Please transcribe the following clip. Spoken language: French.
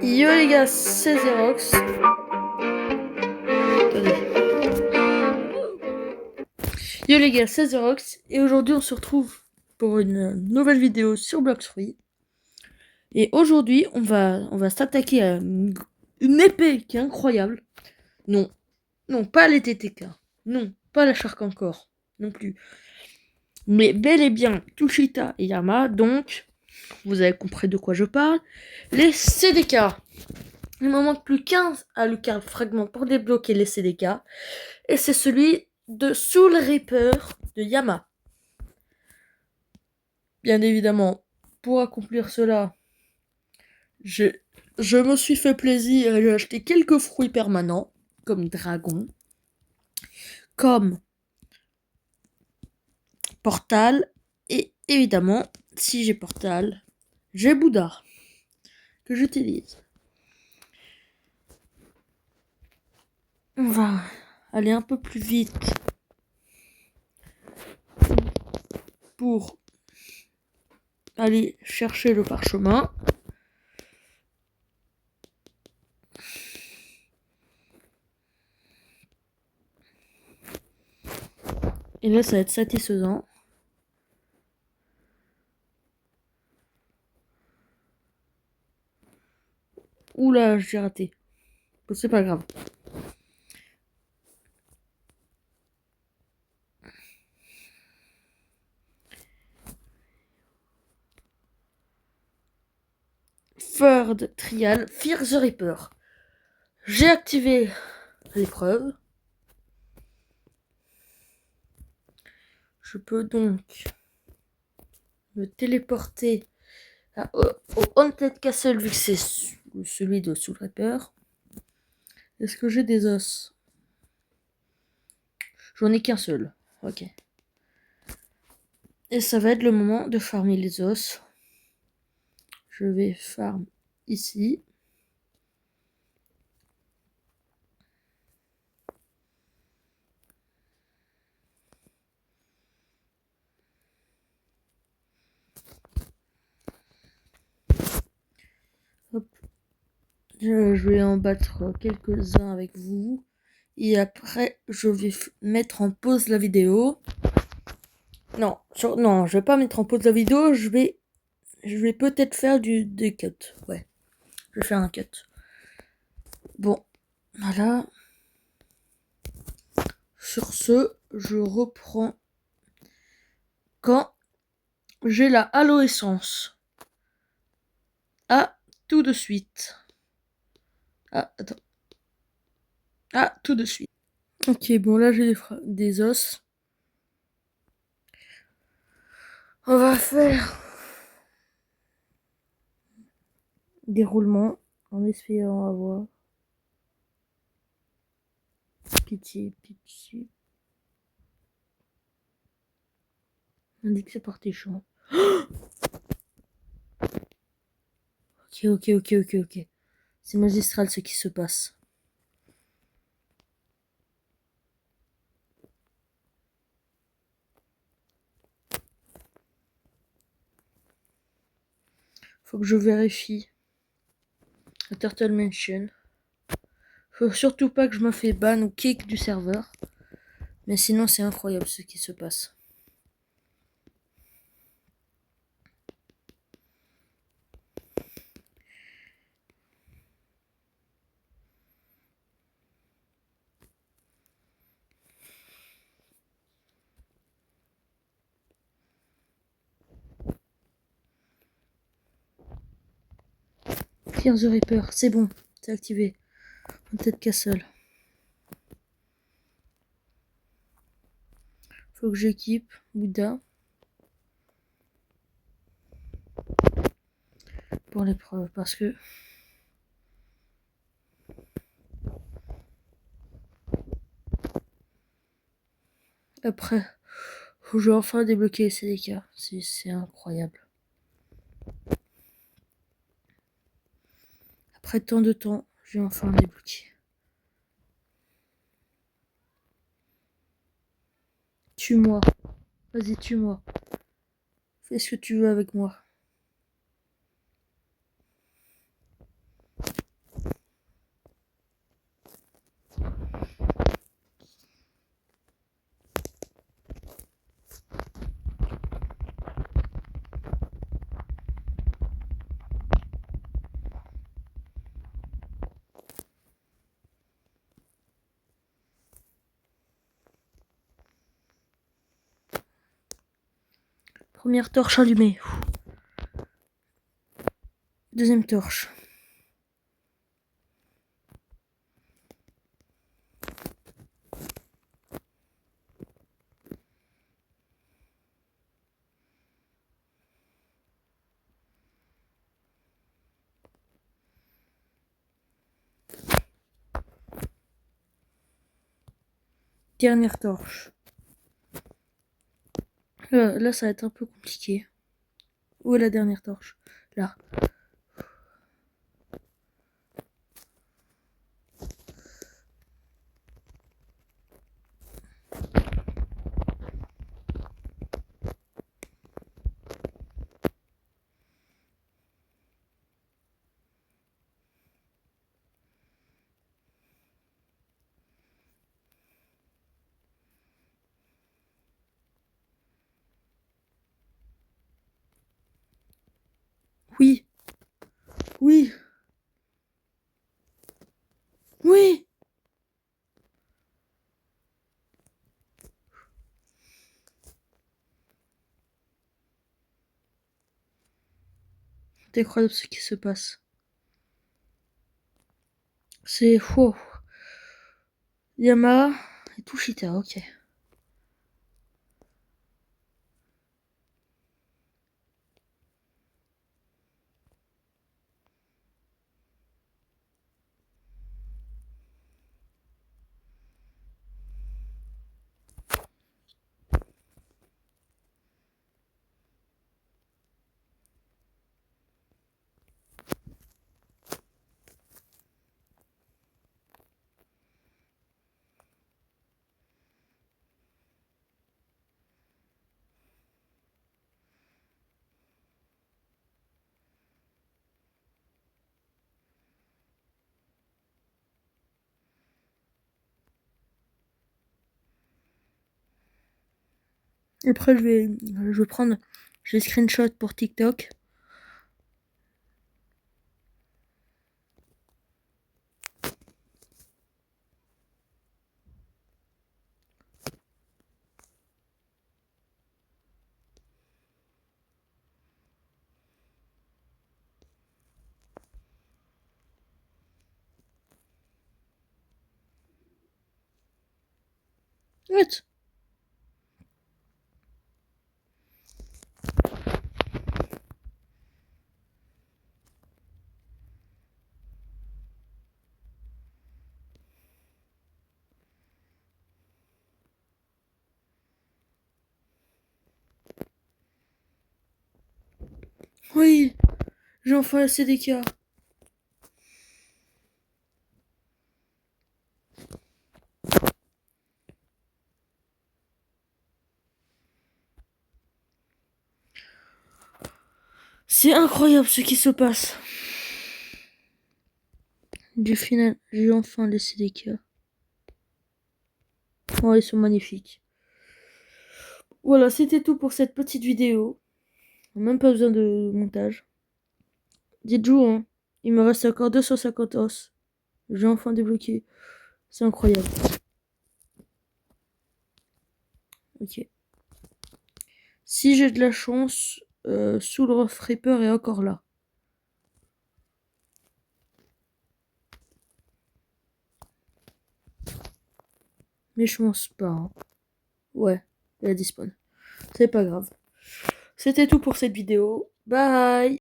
Yo les gars, c'est Xerox. Yo les gars, c'est Xerox. Et aujourd'hui, on se retrouve pour une nouvelle vidéo sur Blox-Fruits. Et aujourd'hui, on va s'attaquer à une épée qui est incroyable. Non, non, pas les TTK. Non, pas la Shark encore. Non plus. Mais bel et bien Tushita et Yama. Donc, vous avez compris de quoi je parle. Les CDK. Il me manque plus qu'un à le quart fragment pour débloquer les CDK. Et c'est celui de Soul Reaper de Yama. Bien évidemment, pour accomplir cela, je me suis fait plaisir et j'ai acheté quelques fruits permanents, comme Dragon, comme Portal, et évidemment, si j'ai Portal, j'ai Bouddha, que j'utilise. On va aller un peu plus vite pour aller chercher le parchemin. Et là, ça va être satisfaisant. Oula, j'ai raté. Bon, c'est pas grave. Third Trial, Fear the Reaper. J'ai activé l'épreuve. Je peux donc me téléporter au Haunted Castle vu que c'est celui de Soul Reaper. Est-ce que j'ai des os? J'en ai qu'un seul. Ok. Et ça va être le moment de farmer les os. Je vais farm ici. Hop. Je vais en battre quelques-uns avec vous. Et après, je vais mettre en pause la vidéo. Non, non, je vais pas mettre en pause la vidéo. Je vais peut-être faire des cuts. Ouais, je vais faire un cut. Bon, voilà. Sur ce, je reprends quand j'ai la Halo Essence. À tout de suite. Ah, attends. Ah, tout de suite. Ok, bon, là j'ai des os. On va faire des roulements en espérant avoir. Pitié, pitié. Indique c'est parti champ. Ok, ok, ok, ok, ok. C'est magistral ce qui se passe. Faut que je vérifie. La Turtle Mansion. Faut surtout pas que je me fais ban ou kick du serveur. Mais sinon, c'est incroyable ce qui se passe. Fear the Reaper, c'est bon, c'est activé. Haunted Castle. Faut que j'équipe Bouddha. Pour l'épreuve, parce que après, faut que je vais enfin débloquer les CDK. C'est incroyable. Après tant de temps, je vais enfin débloquer. Tue-moi. Vas-y, tue-moi. Fais ce que tu veux avec moi. Première torche allumée. Deuxième torche. Dernière torche. Là, ça va être un peu compliqué. Où est la dernière torche? Là. Oui. Oui. Oui. C'est incroyable ce qui se passe. C'est faux. Yama et Tushita, ok. Après, je vais screenshot pour TikTok. What? Oui, j'ai enfin la CDK. C'est incroyable ce qui se passe. Du final, j'ai enfin les CDK. Oh, ils sont magnifiques. Voilà, c'était tout pour cette petite vidéo. Même pas besoin de montage. Dites-vous, hein, il me reste encore 250 os. J'ai enfin débloqué. C'est incroyable. Ok. Si j'ai de la chance, Soul of Reaper est encore là. Mais je pense pas. Hein. Ouais, elle a disparu. C'est pas grave. C'était tout pour cette vidéo. Bye!